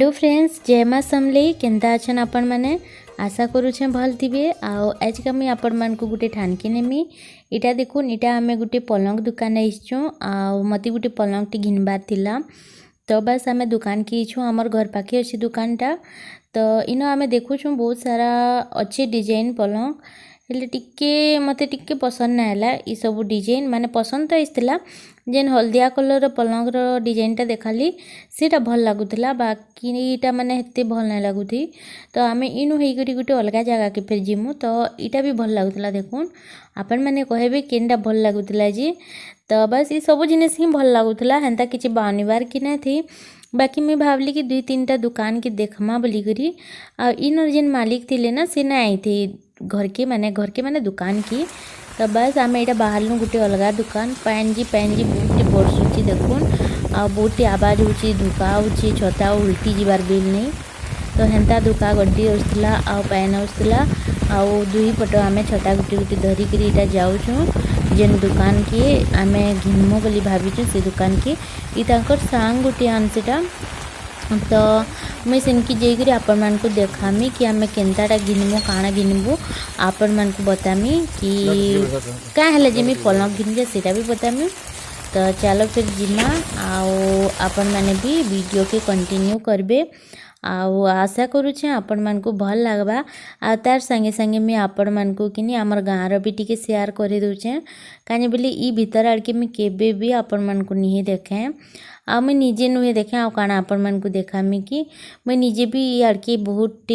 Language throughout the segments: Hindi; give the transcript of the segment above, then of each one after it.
हेलो फ्रेंड्स, जय माँ समलेई। केन्ता अछन आपण मैंने? आशा करुछे भल थिबे। आज का मुई आपण मान को गुटे ठानकी नेमी। इटा देखुन, इटा आमे गुटे पलंग दुकान आइछु। मते गुटे पलंग टी घिनबार थिला, तो बस आमे दुकान की छु। हमर घर पाखे अछि दुकानटा। तो इनो आमे देखुछु बहुत सारा अच्छे डिजाइन पलंग, हेले टिके मते टिके पसंद ना हैला। ई सब डिजाइन माने पसंद तो आइसला, जेन हल्दिया कलर पलंग रो डिजाइन टा देखाली सेटा भल लागुतला, बाकी इटा माने हेते भल ना लागुथी। तो आमे इनु हेई करी गुटे अलगा जगह के फेर जिमु, तो इटा भी भल लागुतला। देखुन आपण माने कहबे केनटा भल लागुतला जी। तो बस ई सब जिनिस ही भल लागुतला, हेंता किछि बानिबार कि ना थी। बाकी मैं भावली कि 2-3टा दुकान के देखमा बोली करी। आ इनर जेन मालिक थिले ना, से ना आई थी घर के माने दुकान की। तो बस आम यहाँ बाहर लु गोटे अलग दुकान पैंजी बहुत बरसुची। देखुन आ बहुत आवाज होची, धुका होची, छता उल्टी जीवार बिल नहीं। तो हेंता धुका गड्डी आसला आ पैन आसला आ दुई पट आम छटा गुटी गुटी धरिकी इटा जाऊँ जेन दुकान की आम घिनमु बोली भाविचु। से दुकान की ई तांकर सांग गोटे आनसेटा। तो मुई सेनकी जाइकरी आपण मान को देखामी कि आमे केनताटा घिनमु, काଣା घिनबू आपण मान को बतामी कि क्या है जे मुई पलंग घिन सेटा भी बतामी। तो चलो फिर जिमा आओ आपण माने भी वीडियो के कंटिन्यू करबे। आउ आशा करुछे आपण मान को भल लागबा। आ तार संगे संगे मैं आपण मान को किनी हमर गाँव भी टिके शेयर कर दूचे, कहीं बोले ई भीतर आड़के मैं केबे भी आपण मान को नहीं देखे। आ मैं निजे नुहे देखे आ काना आपण मान को देखामी कि मैं निजे भी आड़के बहुत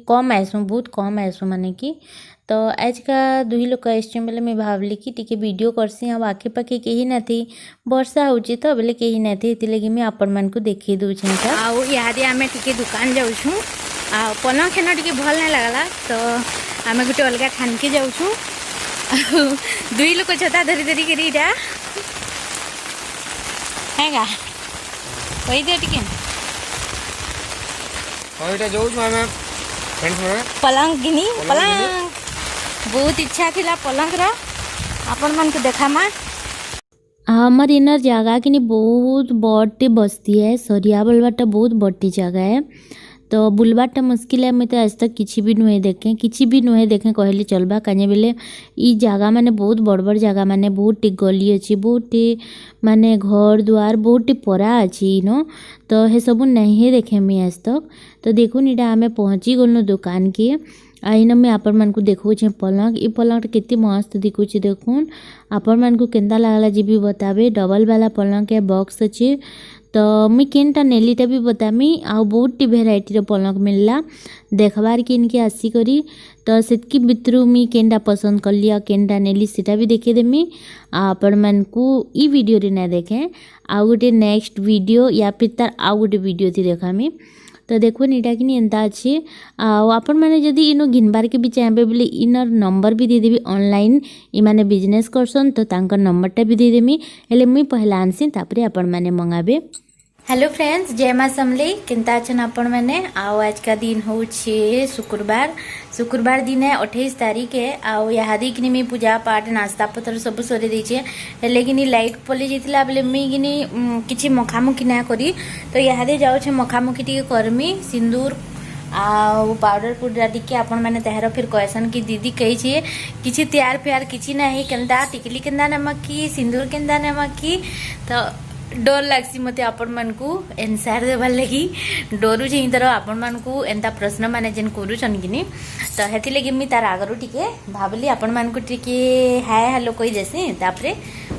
कम आइसु माने कि। तो आज का दुई लोक आसछे बोले मैं भावली कि टिके वीडियो करसी। आ आखे पाखे कहीं ना थी, वर्षा होची तो बोले कहीं ना थी, लगी मैं आपण मान को देखी दूचे। आउ इहादे आमे टिके दुकान जाऊछु। आ पलंग खेन टिके भल ना लागला, तो आमे गुटे अलगा ठानके जाऊछु। दुई लोक छता धरी धरी करी इटा हैगा कही दियो टिके। इटा जाऊछु आमे फ्रेंड्स में पलंग घिनी। पलंग बहुत इच्छा थिला पलंग रा, आपण मान को देखामा। हमार इनर जगह कि बहुत बड़े बस्ती है, सरिया बोलबाटा बहुत बड़ी जगह है। तो बुलबाटा मुश्किल है। मैं तो आज तक किसी भी नुहे देखें कहले चलबा। कहीं बेले ई जगह माने बहुत बड़ बड़ जगह माने बहुत गली अच्छी, बहुत माने घर द्वार बहुत परा अच्छी नो। तो हे सब नहीं देखे मैं आज तक। तो देखुन इटा आमे पहुँची गलु दुकान के। आईन मैं आपण मान को देखुचे पलंग। ई पलंग केते मस्त दिखुचे। देखुन आपण मान को केंदा लागला जी भी बताबे। डबल वाला पलंग के बॉक्स अच्छे। तो मुई केनटा नेलीटा भी बतामी। आ बहुत भेराइटी पलंग मिलला देखबार के इनके आसी करी। तो सेतकी भितरु मुई केनटा पसंद कली आ केनटा नेली सेटा भी देखे देमी। आपण मान को ई वीडियो रे ना देखें, आ गोटे नेक्स्ट वीडियो या फिर तार आ गोटे वीडियो थी देखामी। तो देखुन इटा कि एंता अच्छे। आपण मैंने जदि इनो घिनबार के भी चाहबे बोले इनर नंबर भी दे देबी। ऑनलाइन इमाने बिजनेस करसन तो तांकर नंबरटा भी दे देमी। हेले मुई पहला आनसी तापरे आपण मैंने मंगाबे। हेलो फ्रेंड्स, जय माँ समलेई। केनता अछन आपण मैंने? आओ आज का दिन होछे शुक्रवार दिन है 28 तारीख है। आओ यादी कि मैं पूजा पाठ नास्ता पत्र सब सरी देछे। लेकिन लाइट पलि जाइतिला बोले मुई किनी किछि मखामुखी ना करी। तो यादे जाउछे मखामुखी टिके करमी। सिंदूर आ पाउडर पुडरा टिके आपण मैंने तहर फिर कहसन कि दीदी कही छे किछि तैयार फ्यार किछि नहीं, केनता टिकली केनता नमक की, सिंदूर केनता नमक की। तो डर लागसी मते आपण मान को एनसार देवार लगी। डरू जे तरह आपण मान को एंता प्रश्न माने जेन करूछन किनी। तो हेति लगी मी तार आगरो टिके भाबली आपण मान को टिके हाय हेलो कहि देसी। तापरे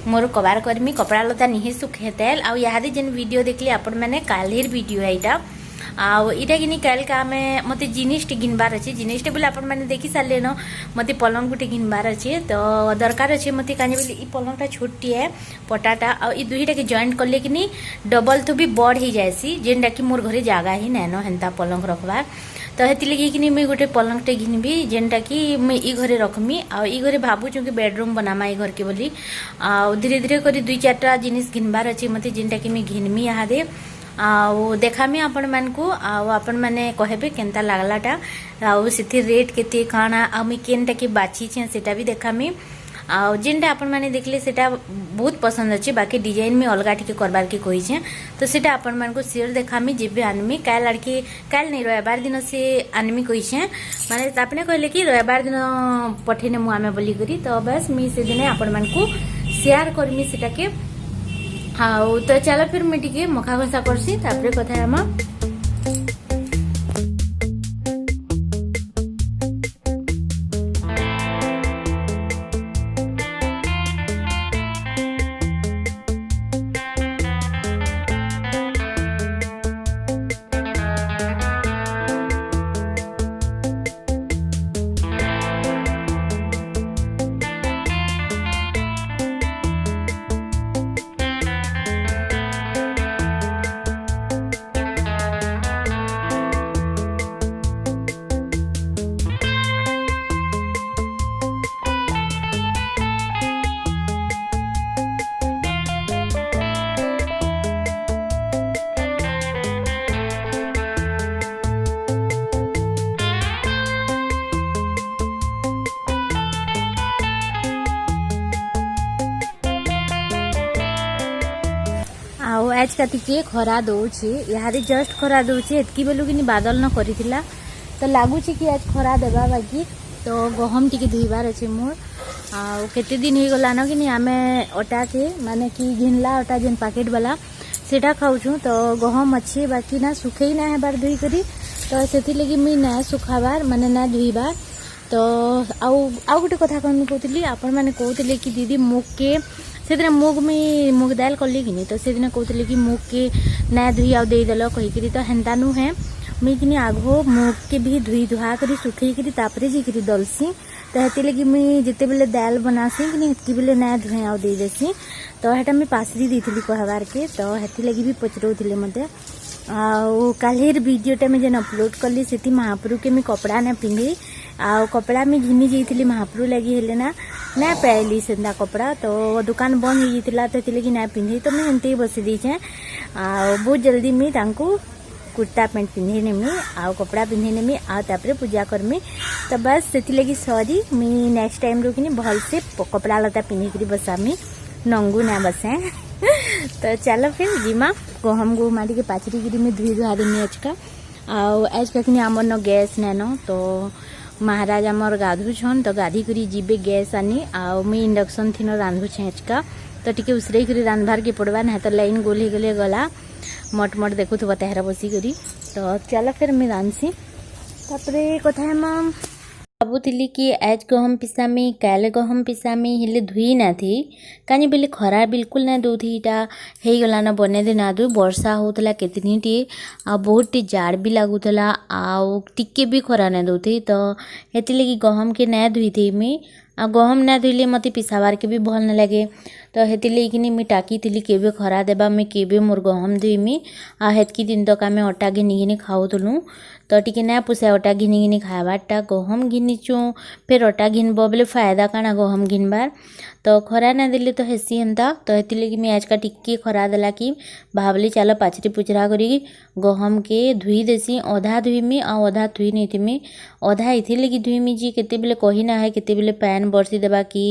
मोर कबार करमी कपड़ा लता निहे सुखेतेल। आ यादे जेन वीडियो देखली आपण माने कालेर वीडियो है इटा। आउ इटा कि काल का आमे मते जिनिसटे घिनबार अच्छे। जिनिसटे बोले आपण मैंने देखी सारे न मते पलंग गोटे घिनबार अच्छे। तो दरकार अच्छे मते काजे बोले ई पलंगटा छोटी है पटाटा आ ई दुईटा के जॉइंट करले कि डबल तो भी बड़ ही जाएसी, जेनटा कि मोर घरे जगह ही नैन हेन्ता पलंग रखबार। तो हेति लगी कि मुई गोटे पलंगटे घिनबी जेनटा कि मुई ई घरे रखमी। आ ई घरे भाबुछु कि बेडरूम बनामा ई घर के बोली। आ धीरे धीरे करी 2-4टा जिनिस घिनबार अच्छे मते जेनटा कि मुई घिनमी इहादे। आउ देखामी आपण मान को। आउ आपण माने कहबे केनता लागलाटा। आउ सिथि रेट केते काना आ मुई केनटा के बाछी छे सेटा भी देखामी। आ जिनटा आपण माने देखले सेटा बहुत पसंद अच्छे बाकी डिजाइन में अलगा टिके करबार के कही छे तो सेटा आपण मान को शेयर देखामी जेबे आनमी काल लड़की काल नहीं रविवार दिन से आनमी कही छे माने आपने कहले कि रविवार दिन पठेने मु आमे बोली करी तो बस मी से दिन आपण मान को शेयर करमी सेटा के हाँ तो चलो फिर मैं टिके मखा घसा करसी तापरे कथा हम आज का टिके खरा दौची यारे जस्ट खरा दौची एतकी बेलू कि बादल न करिथिला तो लगुच कि आज खरा देवा बाकी तो गहम टिके धुईबार अच्छे मोर आ केते दिन हो गलान कि आमे अटा के माने कि घिनला अटा जेन पैकेट वाला सेटा खाऊछु तो गहम अच्छे बाकी ना सुखई ना हेबार धुई करी तो सेथि लगी मी ना सुखाबार माने ना धुईबार तो आउ गोटे कथा कहूँ कहती आपण मैंने कहते कि दीदी मुग के से मुग दाल कली कि तो से दिन कहते कि मुग के ना धुई आउ देदेल कहीकि तो हेन्ता नुहे मुई कि आगो मुग के भी धुई धुआ कर सुखई तापरे जी दलसी तो हेती लगी मुई जिते बेले दाल बनासी कि हेतकी बेले ना धुए आउ देसी तो हेटा मुई पासरी दी कहबार के तो हेती लगी भी पचरौले मते काल्हिर वीडियोटा में जेन अपलोड कली से महाप्रभु के मुई कपड़ा ना पिंधे आ कपड़ा में घिनी जाइली महाप्रभु लगी हेले ना पाइली सेंदा कपड़ा तो दुकान बंद हो जाता तो लगी ना पिंधे तो मुझे एमती बसी देचे बहुत जल्दी मुई तांको कुर्ता पैंट पिंधे नेमी आ कपड़ा पिंधे नेमी आ तापरे पूजा करमी तो बस से लगी सॉरी मुई नेक्स्ट टाइम रो कि भल से कपड़ा लता पिंधि बसामी नंगू ना बसे तो चलो फिर जिमा गहम गुहम के पाचरी गिरी में धुई धुआ देमी आज का कि आमर न गैस नैन तो महाराज आमर गाधुछन तो गाधी करी जीबे गैस आनी आ मुई इंडक्शन थी रांधुछे आजका तो टिके उसरे करी रांधबार के पड़वा ना तो लाइन गोल हो गले गला मट मट देखु तो तेहरा बसी करी तो चलो फिर मुई रांधसी तापरे कथा हम भाबुली कि आज गहम पिसामी काले गहम पिसामी हेले धुई ना थी कहीं बेले खरा बिल्कुल ना दौथी इटा हो गला ना बने दे ना दु वर्षा होता केतनी टी आ बहुत टी जाड़ भी लगुला आउ टिके भी खरा ना दौथी तो हेती लगी गहम के ना धुई थी मुई आ गहम ना धुईले मते पिसाबार के भी भल ना लगे तो हेती लगी मुई टाकी थी केबे खरा देबा मुई केबे मोर गहम धुईमी आ हेतकी दिन तक आम अटा घिनी घिनी खाऊलु तो टिके ना पुसे अटा घिनी घिनी खाबारटा गहम घिनीचु फिर अटा घिनब बोले फायदा काना गहम घिनबार तो खरा ना देले तो हेसी हेन्ता तो हेती लगी मुई आज का टिके खरा देला कि भावली चलो पाचरी पुचरा करी गहम के धुई देसी अधा धुईमी आ अधा धुई नहीं थी अधा इथि लगी धुईमी जी केते बेले कही ना है केते बेले पैन बरसी देबा कि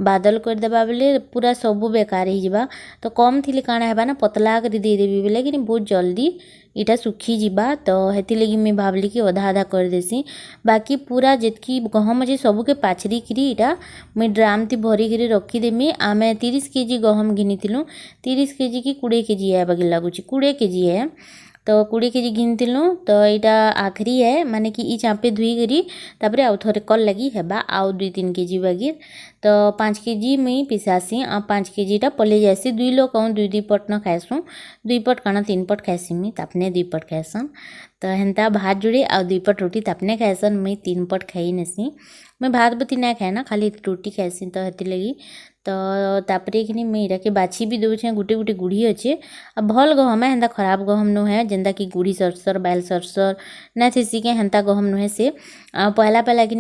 बादल कर देबा बेले पूरा सबू बेकार ही जिबा तो कम थिले काना हेबा ना पतला कर दे देबी बेले कि बहुत जल्दी इटा सुखी जीबा तो हेती लगी मुई भावली कि अधा अधा कर देसी बाकी पूरा जितकी गहम अच्छे सबू के पाचरी करी इटा मुई ड्राम ती भरी कर रखीदेमी आमे 30 केजी गहम घिनीलु 30 केजी कि 20 केजी है बाकी लगुच 20 केजी है तो 20 केजी घिनीलु तो यहाँ आखरी है माने कि ई चापे धुई करी तापरे आउ थोड़े कल लगी हेबा आउ 2-3 केजी बागिर तो 5 केजी मुई पिसासी आ 5 केजीटा पले जासी 2 लोग कहूँ 2 पट न खाएसुँ 2 पट काना 3 पट खाएसी मुई तापने 2 पट खाएसन तो हेन्ता भात जोड़े आ 2 पट रोटी तापने खाएसन मुई 3 पट खाई नेसी मैं भात बती ना खाए ना खाली रोटी खाएसी तो हेती लगी तो तापरे कि मुई इटा के बाछी भी दौचे गुटे गुटे गुड़ी अच्छे आ भल गहम है हेन्ता खराब गहम नुहे जेन्ता कि गुड़ी सरसर बाल सरसर ना थेसी के हेन्ता गहम नुहे से पहला पहला कि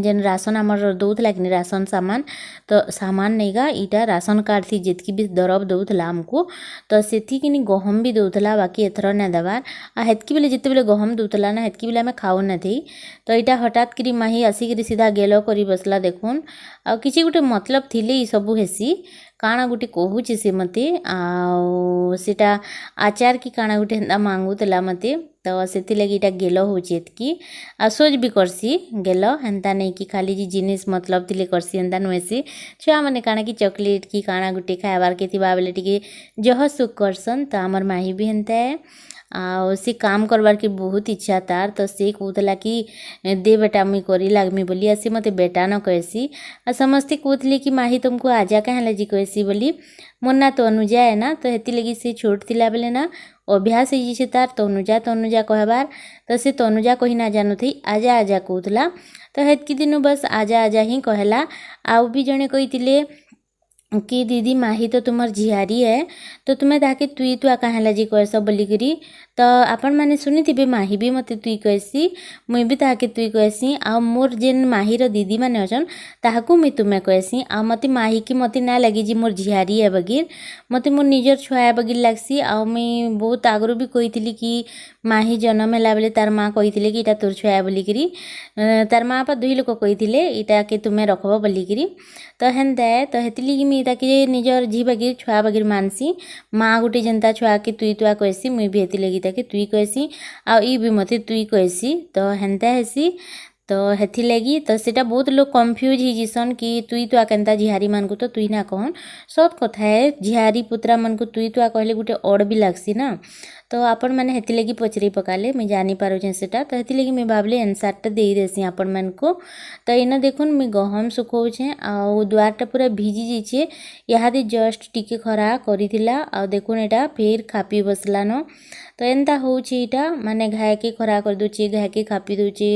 जेन राशन आमर दौला कि राशन सामान तो सामान नहीं गा इटा राशन कार्ड थी जितकी भी दरब दौला आमको तो से कि गहम भी दौला बाकी एथर ना देवार आ हेतकी बेले जिते बेले गहम दौला ना हेतकी बेले आम खाऊ ना थी तो यहाँ हठात करी माही आसिक सीधा गेल कर बसला देखुन आ किसी गोटे मतलब थिले ई सबू हेसी काଣା गोटे कहूचे से मते आटा आचार कि काଣା गोटे हेन्ता मांगुला मते तो से लगी इटा गेल होचे एतकी आ सोच भी करसी गेल हेन्ता नहीं कि खाली जी जिनिस मतलब थिले करसी हेन्ता नुहेसी छुआ मैंने काଣା कि चॉकलेट कि काଣା गोटे खाइबार के थिबा बेले टिके जह सुख करसन तो आमर माही भी हेन्ता है आ से काम करवार के बहुत इच्छा तार तो से कहला कि दे बेटा मुई करी लागमी बोली आ से मते बेटा न कहसी आ समस्ते कहते कि माही तुमको आजा कहाँ जी कहसी बोली मोर ना तनुजा है ना तो हेती लगी से छोट थिला बेले ना अभ्यास हो तार तनुजा तनुजा कहबार तो से तनुजा कही ना जानू थी आजा आजा कहला तो हेतकी दिन बस आजा आजा ही कहला आउ भी जड़े कही कि दीदी माही तो तुमर झियारी है तो तुम्हें ताके तुई तुआ कहाँ जी कहस बोलिकी तो आपण मैंने शुणी थे माही भी मते तुई कहसी मुई भी ताके तुई कहसी आ मोर जेन माहीर दीदी मैंने अच्छन ताहाकू मुई तुम्हें कहसी आ मते माही की मते ना लगी जी मोर झियारी है बगिर मते मोर निजर छुआ है बगिर लगसी आ मुई बहुत आगरू भी कही कि माही जन्म है बेले तार माँ कही कि इटा तोर छुआ है बोलिकी तार माँ बापा दुई लोक कही इटा के तुम्हें रखब बोलिकी तो हेन्ता है तो हेतिली मुई ताके निजर झी बगिर छुआ बगिर मानसी माँ गोटे जनता छुआ के तुई तुआ कहसी मुई भी हेती लगी ताके तुई कहसी आ ई भी मते तुई कहसी तो हेन्ता हेसी तो हेथी लगी तो सेटा बहुत लोग कंफ्यूज ही जिसन कि तुई तुआ केन्ता झियारी मान को तो तुई ना कहन सत कथा है झियारी पुत्रा मन को तुई तुआ कहले गोटे अड़ भी लागसी ना तो आपण मैंने हेती लगी पचरे पकाले मुई जानी पारुछे सेटा तो हेती लगी मुई भाबले एनसारटा देई देसी आपण मन को तो इना देखुन मुई गहम सुखौछे आ द्वारटा पूरा भिजी जाइछे इहादे जस्ट टिके खरा करिथिला आ देखुन एटा फेर खापी बसलानो तो एंता होउछे इटा माने घाय के खरा कर दोचे घाय के खापी दोचे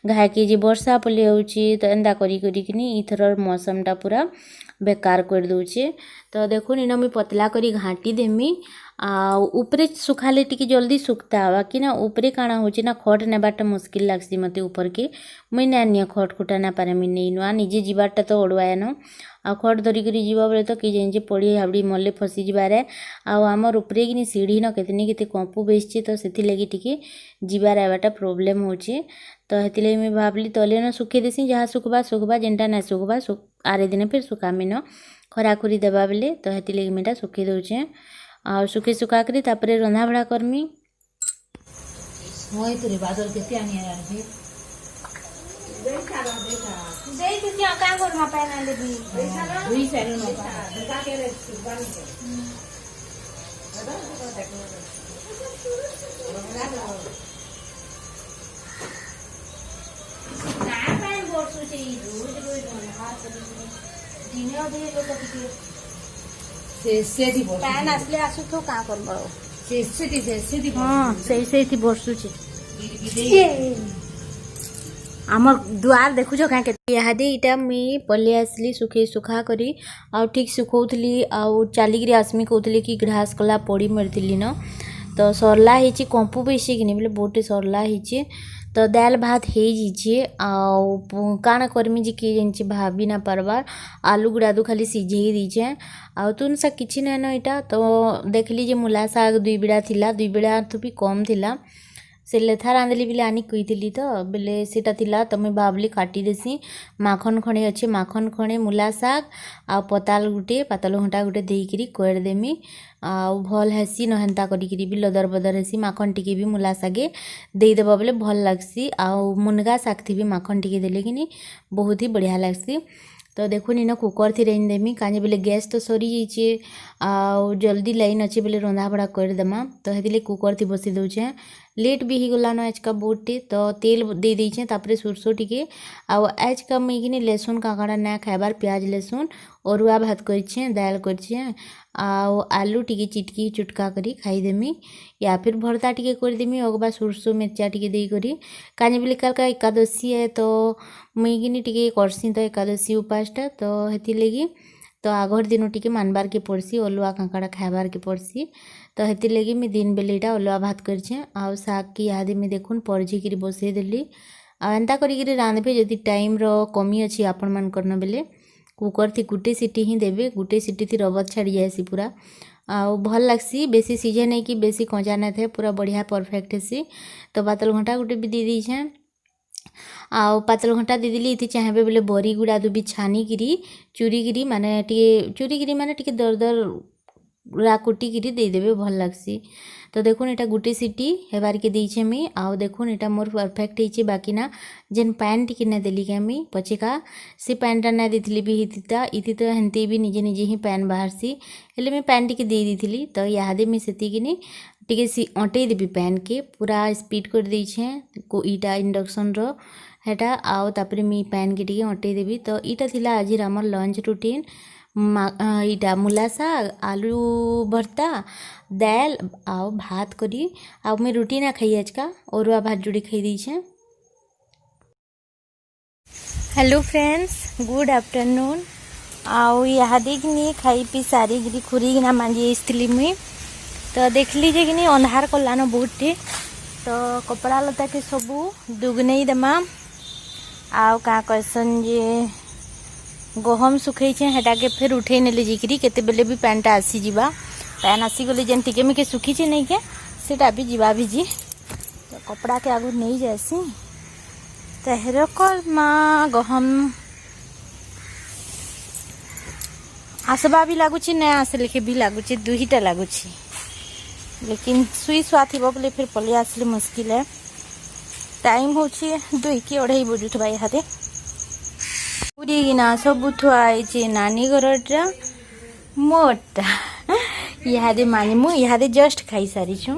घाय के जे वर्षा पले होउछे तो एंता करी करी किनी इथरर मौसमटा पूरा बेकार कर दोचे तो देखुन इना मुई पतला करी घाटी देमी आ ऊपरे सुखाले टिके जल्दी सुखता बाकी ना ऊपरे काଣା होचे ना खट नेबाटा मुश्किल लागसी मते ऊपर के मुई ना निया खट खुटा ना पारे मुई नहीं नुआ निजे जीवारटा तो ओडवाए न आ खट धरी करी जीवा बेले तो कि जे पड़ी हाबड़ी मल्ले फसी जीवारे आ आमर ऊपरे कि सीढ़ी न केतनी केते कंपू बेसचे तो सेति लगी टिके जीवार आवाटा प्रॉब्लम होचे तो हेति लगी मुई भाबली तले न सुखे देसी जहाँ सुखबा सुखबा जेनटा ना सुखबा आरे दिन फिर सुखामी न खरा खुरी देबा बेले तो हेति लगी मुईटा सुखे दउचे आ सुखे सुखा करी तापरे रंधा बड़ा करमी होय तरी बादल किती आणि यार हे जय तुझी काय करू ना पाय नाले भी दुई साइड नो का केले काय पाय बोर्सुचे रोज रोज हात दिने अधे लोक किती सेदी बोल पॅन असले असू तो का करब सेदी हाँ से बसुचे आमर दुआर देखुछ क्या इहादे इटा मुई पले आसली सुखे सुखा करी आ ठीक सुखौली आ चलिकी आसमी कहूली कि घास कला पड़ी मरती न तो सरला ହେଇଛି कंपू बेसी कि बोले बहुटे सरला ହେଇଛି तो दाल भात हो जाइए काଣା करमी जे किए जानी भाभी ना पारबार आलू गुड़ादू खाली सिझे दीचे आ तुन सा किछि ना न इटा तो देखली जे मूला साग दुई बिड़ा थिला दुई बिड़ा तो भी कम थिला से लेथा रांधली बेले आनी कहीली तो बेले सेटा थिला तो मुई भाबली काटी देसी माखन खणे अच्छे माखन खणे मूला साग आ पताल गुटे पातल घंटा गुटे देकरी कोड़ देमी आ भल हेसी नहेन्ता करी भी लदर बदर हेसी माखन टिके भी मूला सागे देदेबा बेले भल लागसी आ मुनगा साग थी भी माखन टिके देले कि बहुत ही बढ़िया लागसी तो देखुन इन कुकर थी रेन देमी काजे बेले गैस तो सरी जाइए आ जल्दी लाइन अच्छे बेले रंधा बड़ा कर देमा तो हेतिले कुकर थी बसी दउछे लेट भी ही गलान आज का बोटे तो तेल दे दीचे तापरे सुरसो टिके आज का मुझे लहसुन काकड़ा ना खाइबार प्याज लहसुन अरुआ भात करछे दाल करछे आलू टिके चिटकी चुटका करी खाईदेमी या फिर भरता टिके करदेमी अगबा सुरसो मिर्चा टिके दे करी काजे बेले कालका एकादशी है तो मुझे टिके करसी तो एकादशी उपासटा तो हेती लगी तो आगर दिन टिके मानबार के पड़सी अलुआ कांकड़ा खाइबार के पड़सी तो हेतिर लगी मुझे दिन बेले इटा अलुआ भात करछे आउ साग की इहादे मुझे देखुन परझिकी बसई देली आ एंता करिकी रांधबे जदि टाइम रो कमी अच्छी आपण मान करन बेले कुकर थी गुटे सीटी ही देवे गुटे सीटी थी रबत छाड़ी जाएसी पूरा आउ भल लगसी बेसी सीझे नहीं कि बेसी कचा नहीं थे पूरा बढ़िया परफेक्ट हेसी तो पातल घंटा गुटे भी दे दीछे आउ पातल घंटा दे दिली इति चाहेबे बोले बरी गुड़ा भी छानिकी चूरीगिरी माने चूरीगिरी माने टिके दर दर रा कुटिकी देदेवे भल लगसी तो देखुन एटा गुटे सीटी हेबार के दीछे मी आउ देखुन एटा मोर परफेक्ट होइछे बाकी ना जेन पैन टिके ना देली के मी पछेका से पैनटा ना देथिली भी इति तो हेंती भी निजे निजे ही पैन बाहरसी हेले मैं पैन टिके दे देथिली तो यादे मी सेतिकिनी टिके सी अटै देबी पैन के पूरा स्पीड कर देछे को इटा इंडक्शन रो हेटा आउ तापरे मी पैन के टिके अटै देबी तो इटा थिला आज हमर लंच रूटीन इटा मूला साग आलू भरता दाल आउ भात करी आउ मैं रोटी ना खाई आज का अरुआ भात जोड़ी खाई दीछे। हेलो फ्रेंड्स गुड आफ्टरनून आउ इहादे कि खाई पी सारी गिरी खुरी ना मांझी आसती मुई तो देख लीजिए कि अंधार कलान बहुत टे तो कपड़ा लता के सबू दुगनई देमा आउ का कहसन जे गहम सुखई हेटा के फिर उठे नेले जिकरी केते बेले भी पैंटा आसी जीवा पैन आसी गले जेन टिके मिके सुखी छे नहीं के सेटा भी जीवा भिजी तो कपड़ा के आगु नहीं जासी तो हेरकल माँ गहम आसबा भी लगुच ना आसे लिखे भी लगुच दुईटा लगुच लेकिन सुई सुआ थी बोले फिर पलि आसले मुश्किल है टाइम हो 2 कि 2:30 बजुथबा इहादे पूरीना सब थुआई नानी घरटा मोटा इहादे मानी मु इहादे जस्ट खाई सारी छु।